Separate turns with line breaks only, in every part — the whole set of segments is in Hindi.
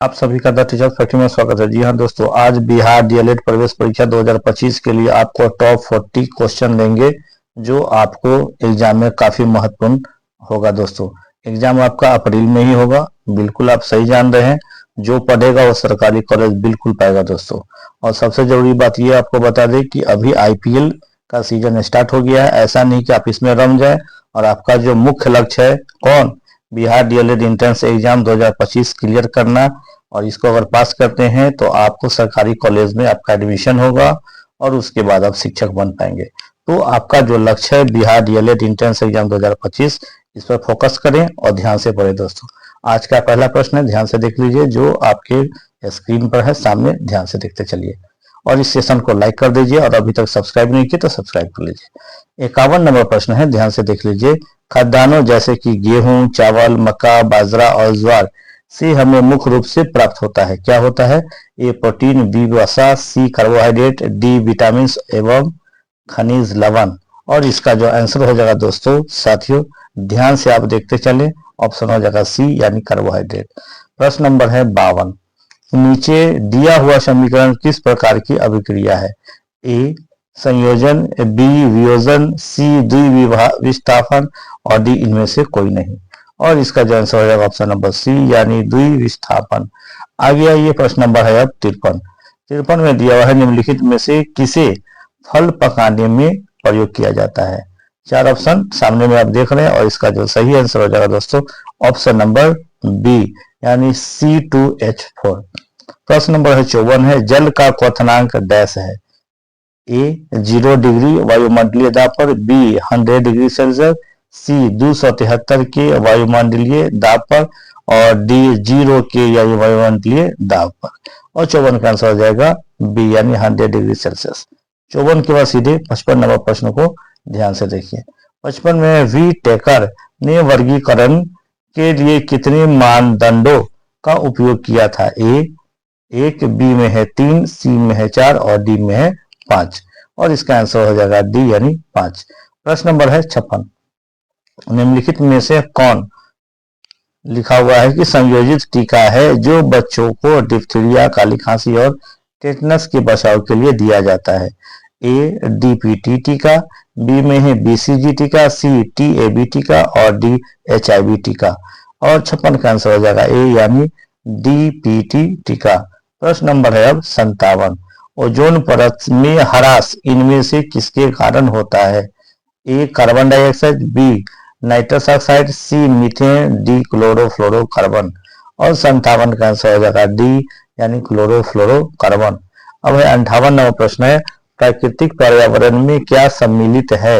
आप सभी का द टीचर फैक्ट्री में स्वागत है। जी हाँ दोस्तों, आज बिहार डीएलएड प्रवेश परीक्षा 2025 के लिए आपको टॉप 40 क्वेश्चन देंगे जो आपको एग्जाम में काफी महत्वपूर्ण होगा। दोस्तों, एग्जाम आपका अप्रैल में ही होगा, बिल्कुल आप सही जान रहे हैं। जो पढ़ेगा वो सरकारी कॉलेज बिल्कुल पाएगा दोस्तों। और सबसे जरूरी बात यह आपको बता दें कि अभी आईपीएल का सीजन स्टार्ट हो गया है। ऐसा नहीं कि आप इसमें रम जाए, और आपका जो मुख्य लक्ष्य है कौन, Bihar DElEd entrance exam 2025 clear करना। और इसको अगर पास करते हैं तो आपको सरकारी कॉलेज में आपका एडमिशन होगा और उसके बाद आप शिक्षक बन पाएंगे। तो आपका जो लक्ष्य है बिहार डीएलएड एंट्रेंस एग्जाम 2025, इस पर फोकस करें और ध्यान से पढ़ें। दोस्तों, आज का पहला प्रश्न है, ध्यान से देख लीजिए, जो आपके स्क्रीन पर है सामने, ध्यान से देखते चलिए और इस सेशन को लाइक कर दीजिए और अभी तक सब्सक्राइब नहीं किया तो सब्सक्राइब कर लीजिए। 51 नंबर प्रश्न है, ध्यान से देख लीजिए। खाद्यान्नों जैसे कि गेहूं, चावल, मक्का, बाजरा और ज्वार से हमें मुख्य रूप से प्राप्त होता है। क्या होता है? ए प्रोटीन, बी वसा, सी कार्बोहाइड्रेट, डी विटामिन एवं खनिज लवण। और इसका जो आंसर हो जाएगा दोस्तों साथियों, ध्यान से आप देखते चले, ऑप्शन हो जाएगा सी यानी कार्बोहाइड्रेट। प्रश्न नंबर है 52। नीचे दिया हुआ समीकरण किस प्रकार की अभिक्रिया है? ए संयोजन, बी वियोजन, सी द्विविस्थापन और डी इनमें से कोई नहीं। और इसका जो आंसर हो जाएगा ऑप्शन नंबर सी यानी द्विविस्थापन। आगे आइए, प्रश्न नंबर है अब 53 में दिया हुआ है, निम्नलिखित में से किसे फल पकाने में प्रयोग किया जाता है? 4 ऑप्शन सामने में आप देख रहे हैं और इसका जो सही आंसर हो जाएगा दोस्तों ऑप्शन नंबर बी यानी C2H4। प्रश्न नंबर है 54 है, जल का क्वथनांक डैश है? ए 0 डिग्री वायुमंडलीय दाब पर, बी 100 डिग्री सेल्सियस, सी 273 के वायुमंडलीय दाब पर और डी 0 के यानी वायुमंडलीय दाब पर। और 54 का आंसर हो जाएगा बी यानी 100 डिग्री सेल्सियस। 54 के बाद सीधे 55 नंबर प्रश्न को ध्यान से देखिए। 55 में वी टेकर ने वर्गीकरण के लिए कितने मानदंडों का उपयोग किया था? ए 1, बी में है 3, सी में है 4 और डी में है 5। और इसका आंसर हो जाएगा डी यानी 5। प्रश्न नंबर है 56। निम्नलिखित में से कौन लिखा हुआ है कि संयोजित टीका है जो बच्चों को डिप्थीरिया, काली खांसी और टेटनस के बचाव के लिए दिया जाता है? ए डीपीटी टीका, बी में है बीसीजी टीका, सी टीएबी टीका और डी एचआईवी टीका। और 56 का आंसर हो जाएगा ए यानी डीपीटी टीका। प्रश्न नंबर है अब 57। ओजोन परत में ह्रास इनमें से किसके कारण होता है? A carbon dioxide, B nitrous oxide, C methane, D chlorofluorocarbon. और 57 का आंसर हो जाएगा डी यानी क्लोरोफ्लोरोकार्बन। अब है 58 नंबर प्रश्न है, प्राकृतिक पर्यावरण में क्या सम्मिलित है?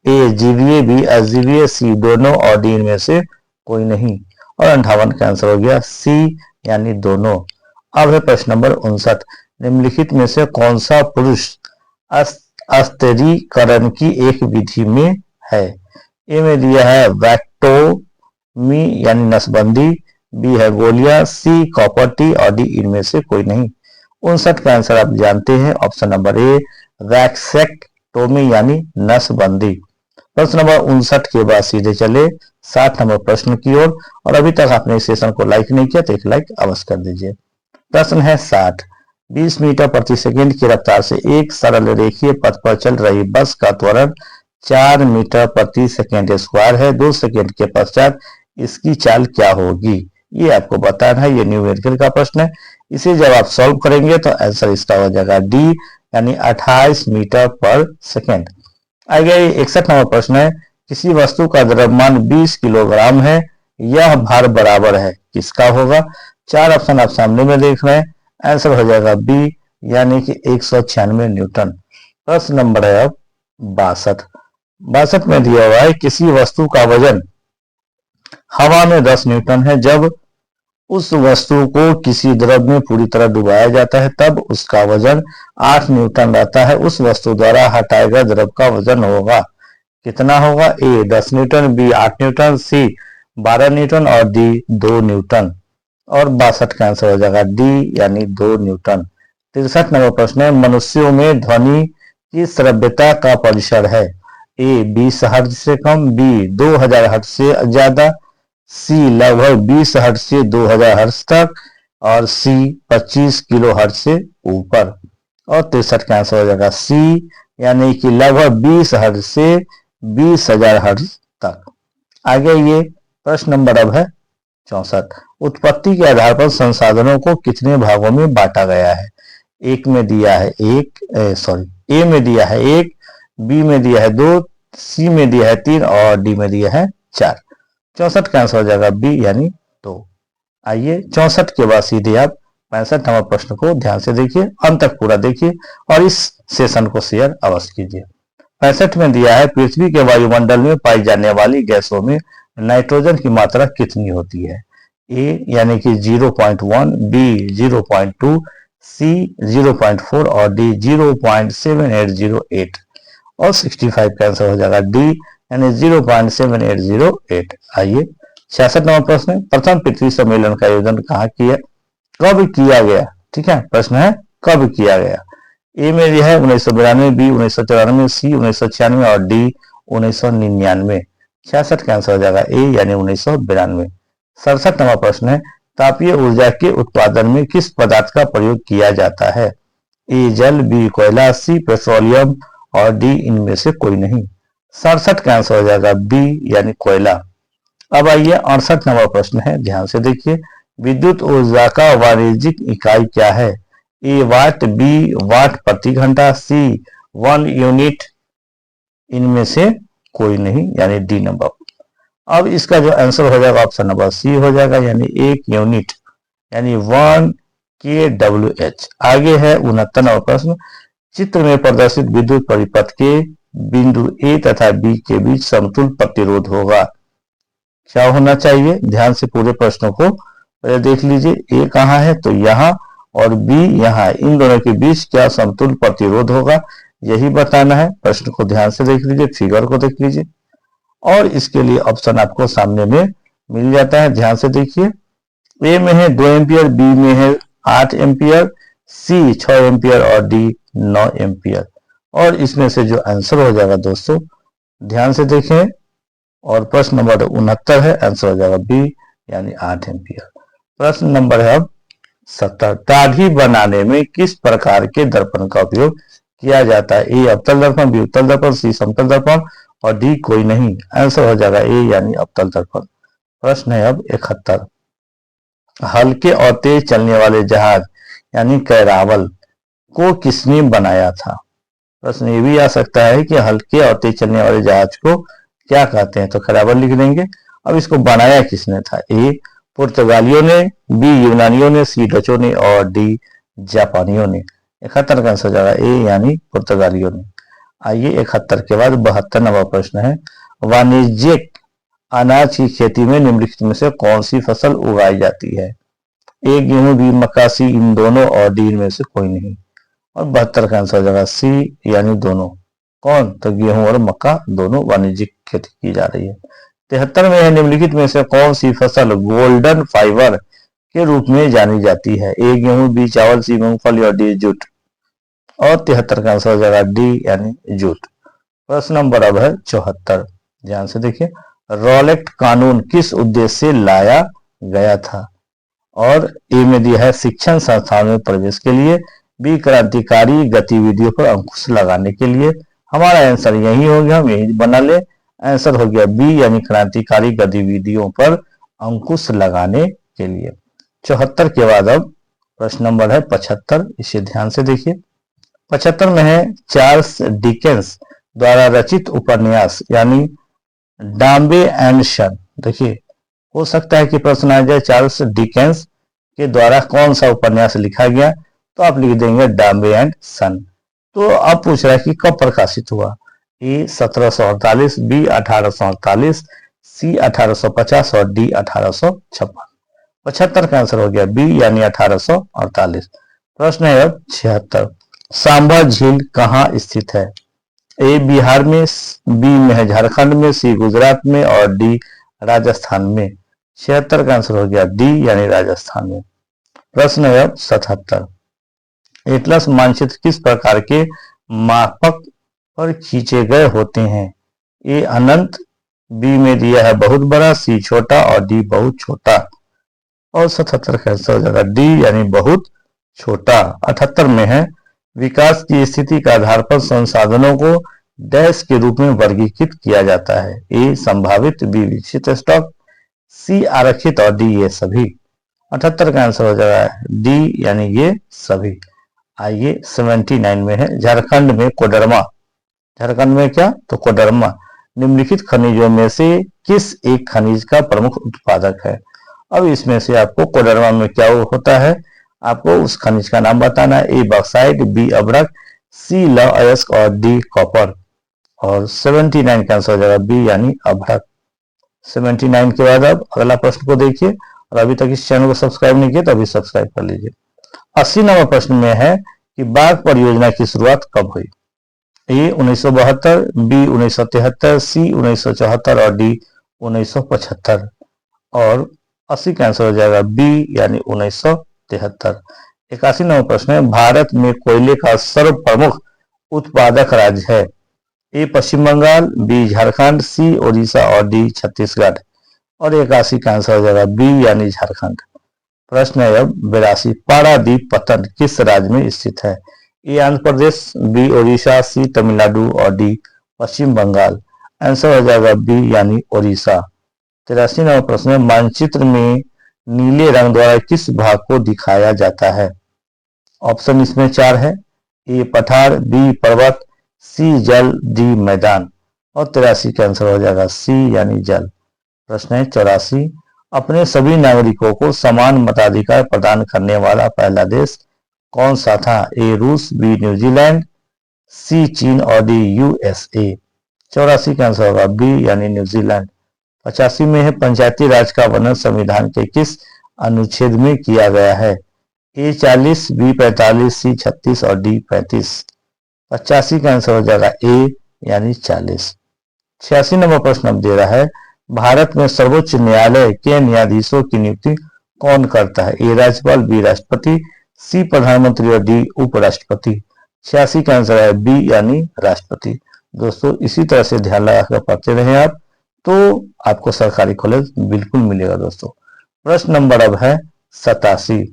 ए जीवीय, बी अजीवीय, सी दोनों और डी इनमें से कोई नहीं। और 58 का आंसर हो गया सी यानी दोनों। अब है प्रश्न नंबर 59। निम्नलिखित में से कौन सा पुरुष अस्थिरीकरण की एक विधि में है? ए में दिया है वैक्टोमी यानी नसबंदी, बी है गोलियां, सी कॉपर टी और डी इनमें से कोई नहीं। 59 का आंसर आप जानते हैं, ऑप्शन नंबर ए वैक्सेक्टोमी यानी नसबंदी। प्रश्न नंबर 59 के बाद सीधे चले 60 नंबर प्रश्न की ओर। और अभी तक आपने इस सेशन को लाइक नहीं किया तो एक लाइक अवश्य कर दीजिए। प्रश्न है 60। 20 मीटर प्रति सेकंड की रफ्तार से एक सरल रेखीय पथ पर चल रही बस का त्वरण 4 मीटर प्रति सेकंड स्क्वायर है। 2 सेकंड के पश्चात इसकी चाल क्या होगी? ये आपको बताना है। ये न्यूमेरिकल का प्रश्न है। इसे जब आप सॉल्व करेंगे तो आंसर इसका हो जाएगा डी यानी 28 मीटर पर सेकंड। आगे 61 नंबर प्रश्न है, किसी वस्तु का द्रव्यमान 20 किलोग्राम है, यह भार बराबर है, किसका होगा? 4 ऑप्शन आप सामने में देख रहे हैं, आंसर हो जाएगा बी यानी कि 196 न्यूटन। प्रश्न नंबर है अब 62 में दिया हुआ है, किसी वस्तु का वजन हवा में 10 न्यूटन है, जब उस वस्तु को किसी द्रव में पूरी तरह डुबाया जाता है तब उसका वजन 8 न्यूटन रहता है। उस वस्तु द्वारा हटाए गए द्रव का वजन होगा, कितना होगा? ए 10 न्यूटन, बी 8 न्यूटन, सी 12 न्यूटन और डी 2 न्यूटन। और 62 का आंसर हो जाएगा डी यानी 2 न्यूटन। 63 नंबर प्रश्न है, मनुष्यों में ध्वनि की श्रव्यता का परिसर है? ए 20 हर्ट्ज से कम, बी 2000 हर्ट्ज से ज्यादा, सी लगभग 20 हर्ट्ज से 2000 हर्ट्ज तक, और सी 25 किलो हर्ट्ज से ऊपर। और 63 का आंसर हो जाएगा सी, यानी कि लगभग 20 हर्ट्ज से 20,000 हर्ट्ज तक। आगे ये प्रश्न नंबर अब है 64। उत्पत्ति के आधार पर संसाधनों को कितने भागों में बांटा गया है? एक में दिया है ए में दिया है 1, बी में दिया है 2, सी में दिया है 3 और डी में दिया है 4। 64 का आंसर हो जाएगा बी यानी 2। आइए 64 के बाद सीधे आप 65 नंबर प्रश्न को ध्यान से देखिए, अंत तक पूरा देखिए और इस सेशन को शेयर अवश्य कीजिए। 65 में दिया है पृथ्वी के वायुमंडल में पाई जाने वाली गैसों में नाइट्रोजन की मात्रा कितनी होती है? ए यानी कि 0.1, बी 0.2, सी 0.4 और डी 0.7808। और 65 का आंसर हो जाएगा डी यानी 0.7808। आइए 66 नंबर प्रश्न। प्रथम पृथ्वी सम्मेलन का आयोजन कब किया गया? ठीक है, प्रश्न है कब किया गया? ए में दिया है 1992, बी 1994, सी 1996 और डी 1999। 66 का आंसर हो जाएगा ए यानी 1992। 67 नंबर प्रश्न है तापीय ऊर्जा के उत्पादन में किस पदार्थ का प्रयोग किया जाता है? ए जल, बी कोयला, सी पेट्रोलियम और डी इनमें से कोई नहीं। 67 का आंसर हो जाएगा बी यानी कोयला। अब आइए 68 नंबर प्रश्न है, ध्यान से देखिए। विद्युत ऊर्जा का वाणिज्यिक इकाई क्या है? ए वाट, बी वाट प्रति घंटा, सी 1 यूनिट, इनमें से कोई नहीं यानी डी नंबर। अब इसका जो आंसर हो जाएगा ऑप्शन नंबर सी हो जाएगा यानी 1 यूनिट यानी 1 kWh। आगे है 69 नंबर प्रश्न। चित्र में प्रदर्शित विद्युत परिपथ के बिंदु ए तथा बी के बीच समतुल्य प्रतिरोध होगा। क्या होना चाहिए? ध्यान से पूरे प्रश्नों को देख लीजिए। ए कहाँ है? तो यहाँ, और बी यहाँ, इन दोनों के बीच क्या समतुल्य प्रतिरोध होगा, यही बताना है। प्रश्न को ध्यान से देख लीजिए, फिगर को देख लीजिए और इसके लिए ऑप्शन आपको सामने में मिल जाता है। ध्यान से देखिए, ए में है 2 एम्पियर, बी में है 8 एम्पियर, सी 6 एम्पियर और डी 9 एम्पियर। और इसमें से जो आंसर हो जाएगा दोस्तों, ध्यान से देखें, और प्रश्न नंबर 69 है, आंसर हो जाएगा बी यानी 8 एम्पियर। प्रश्न नंबर है अब 70। दाढ़ी बनाने में किस प्रकार के दर्पण का उपयोग किया जाता है? ए अवतल दर्पण, बी उत्तल दर्पण, सी समतल दर्पण और डी कोई नहीं। आंसर हो जाएगा ए यानी अवतल दर्पण। प्रश्न है अब 71। हल्के और तेज चलने वाले जहाज यानी कैरावल को किसने बनाया था? प्रश्न ये भी आ सकता है कि हल्के और तेज चलने वाले जहाज को क्या कहते हैं, तो कैरावल लिख देंगे। अब इसको बनाया किसने था? ए पुर्तगालियों ने, बी यूनानियों ने, सी डचों ने और डी जापानियों ने। 71 का आंसर जाएगा ए यानी पुर्तगालियों ने। आइए 71 के बाद 72 नंबर प्रश्न है। वाणिज्यिक अनाज की खेती में निम्नलिखित में से कौन सी फसल उगाई जाती है? ए गेहूं, बी मक्का, सी इन दोनों और डी इनमें से कोई नहीं। और 72 का आंसर हो जाएगा सी यानी दोनों। कौन? तो गेहूं और मक्का दोनों वाणिज्यिक खेती की जा रही है। 73 में है निम्नलिखित में से कौन सी फसल गोल्डन फाइबर के रूप में जानी जाती है? ए गेहूं, बी चावल, सी मूंगफली और डी जूट। और 73 का आंसर हो जाएगा डी यानी जूट। प्रश्न नंबर अब है 74। ध्यान से देखिए। रॉलेट कानून किस उद्देश्य से लाया गया था? और ए में दिया है शिक्षण संस्थानों में प्रवेश के लिए, बी क्रांतिकारी गतिविधियों पर अंकुश लगाने के लिए। हमारा आंसर यही हो गया, हम यही बना ले। आंसर हो गया बी यानी क्रांतिकारी गतिविधियों पर अंकुश लगाने के लिए। 74 के बाद अब प्रश्न नंबर है 75, इसे ध्यान से देखिए। 75 में है चार्ल्स डिकेंस द्वारा रचित उपन्यास यानी डाम्बे एंड सन। देखिए, हो सकता है कि प्रश्न आ जाए चार्ल्स डिकेंस के द्वारा कौन सा उपन्यास लिखा गया, तो आप लिख देंगे डाम्बे एंड सन। तो अब पूछ रहा है कि कब प्रकाशित हुआ? ए 1748, बी 1848, सी 1850 और डी 1856। 75 का आंसर हो गया बी यानी 1848। प्रश्न है अब 76। सांभर झील कहाँ स्थित है? ए बिहार में, बी में है झारखंड में, सी गुजरात में और डी राजस्थान में। 76 का आंसर हो गया डी यानी राजस्थान में। प्रश्न है अब 77। एटलस मानचित्र किस प्रकार के मापक पर खींचे गए होते हैं? ए अनंत, बी में दिया है बहुत बड़ा, सी छोटा और डी बहुत छोटा। और 77 का आंसर हो जाएगा डी यानी बहुत छोटा। 78 में है विकास की स्थिति के आधार पर संसाधनों को डैश के रूप में वर्गीकृत किया जाता है। ए संभावित, बी विकसित स्टॉक, सी आरक्षित और डी ये सभी। 78 का आंसर हो जाएगा डी यानी ये सभी। आइए 79 में है झारखंड में कोडरमा। झारखंड में क्या? तो कोडरमा निम्नलिखित खनिजों में से किस एक खनिज का प्रमुख उत्पादक है? अब इसमें से आपको कोडरमा में क्या होता है, आपको उस खनिज का नाम बताना है। ए बॉक्साइट, बी अभ्रक, सी लौह अयस्क और डी कॉपर। और 79 का आंसर हो जाएगा बी यानी अभ्रक। 79 के बाद अब अगला प्रश्न को देखिए, और अभी तक इस चैनल को सब्सक्राइब नहीं किया तो अभी सब्सक्राइब कर लीजिए। 80 नंबर प्रश्न में है कि बाघ परियोजना की शुरुआत कब हुई? ए 1972, बी 1973, सी 1974 और डी 1975। और 80 का आंसर हो जाएगा बी यानी 1973। 81 नंबर प्रश्न है भारत में कोयले का सर्व प्रमुख उत्पादक राज्य है? ए पश्चिम बंगाल, बी झारखंड, सी ओडिशा और डी छत्तीसगढ़। और 81 का आंसर हो जाएगा बी यानी झारखंड। प्रश्न है अब 82 पारादीप पत्तन किस राज्य में स्थित है? ए आंध्र प्रदेश, बी ओडिशा, सी तमिलनाडु और डी पश्चिम बंगाल। आंसर हो जाएगा बी यानी ओडिशा। 83 नंबर प्रश्न है मानचित्र में नीले रंग द्वारा किस भाग को दिखाया जाता है? ऑप्शन इसमें 4 है। ए पठार, बी पर्वत, सी जल, डी मैदान। और 83 का आंसर हो जाएगा सी यानी जल। प्रश्न है 84 अपने सभी नागरिकों को समान मताधिकार प्रदान करने वाला पहला देश कौन सा था? ए रूस, बी न्यूजीलैंड, सी चीन और डी यूएसए। 84 का आंसर होगा बी यानी न्यूजीलैंड। 85 में है पंचायती राज का वर्णन संविधान के किस अनुच्छेद में किया गया है? ए 40, बी 45, सी 36 और डी 35। 85 का आंसर हो जाएगा ए यानी 40। 86 नंबर प्रश्न अब दे रहा है भारत में सर्वोच्च न्यायालय के न्यायाधीशों की नियुक्ति कौन करता है? ए राज्यपाल, बी राष्ट्रपति, सी प्रधानमंत्री और डी उपराष्ट्रपति। 86 का आंसर है बी यानी राष्ट्रपति। दोस्तों इसी तरह से ध्यान लगाकर पढ़ते रहे आप, तो आपको सरकारी कॉलेज बिल्कुल मिलेगा। दोस्तों प्रश्न नंबर अब है 87।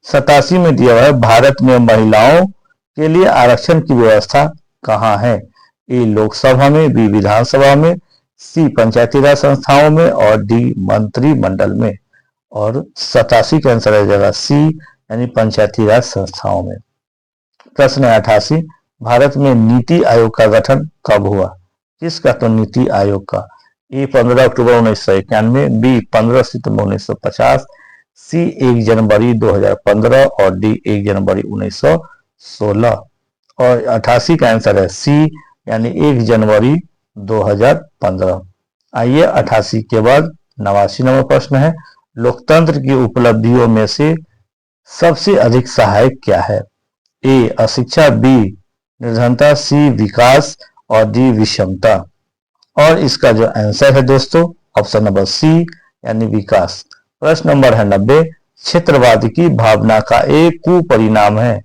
87 में दिया हुआ है भारत में महिलाओं के लिए आरक्षण की व्यवस्था कहाँ है? ए लोकसभा में, बी विधानसभा में, सी पंचायती राज संस्थाओं में और डी मंत्रिमंडल में। और 87 का आंसर आ जाएगा सी यानी पंचायती राज संस्थाओं में। प्रश्न 88 भारत में नीति आयोग का गठन कब हुआ? किसका? तो नीति आयोग का। ए 15 अक्टूबर 1991, बी 15 सितंबर 1950, सी 1 जनवरी 2015 और डी 1 जनवरी 1916। और 88 का आंसर है सी यानी 1 जनवरी 2015। आइए 88 के बाद 89 नंबर प्रश्न है लोकतंत्र की उपलब्धियों में से सबसे अधिक सहायक क्या है? ए अशिक्षा, बी निर्धनता, सी विकास और डी विषमता। और इसका जो आंसर है दोस्तों ऑप्शन नंबर सी यानी विकास। प्रश्न नंबर है 90 क्षेत्रवाद की भावना का एक कुपरिणाम है?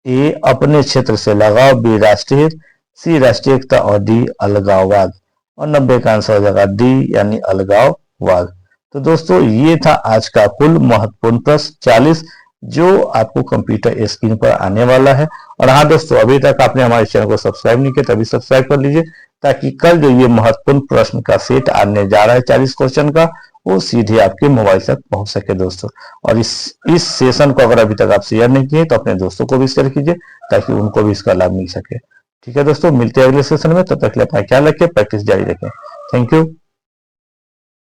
ए अपने क्षेत्र से लगाव, बी राष्ट्रीय हित, सी राष्ट्रीय एकता और डी अलगाववाद। और 90 का आंसर हो जाएगा डी यानी अलगाववाद। तो दोस्तों ये था आज का कुल महत्वपूर्ण प्रश्न 40 जो आपको कंप्यूटर स्क्रीन पर आने वाला है। और हाँ दोस्तों अभी तक आपने हमारे चैनल को सब्सक्राइब नहीं किया तभी सब्सक्राइब कर लीजिए, ताकि कल जो ये महत्वपूर्ण प्रश्न का सेट आने जा रहा है 40 क्वेश्चन का, वो सीधे आपके मोबाइल तक पहुंच सके दोस्तों। और इस सेशन को अगर अभी तक आप शेयर नहीं किए तो अपने दोस्तों को भी शेयर कीजिए ताकि उनको भी इसका लाभ मिल सके। ठीक है दोस्तों, मिलते हैं अगले सेशन में, तब तक के लिए अपना ख्याल रखें, प्रैक्टिस जारी रखें। Thank you.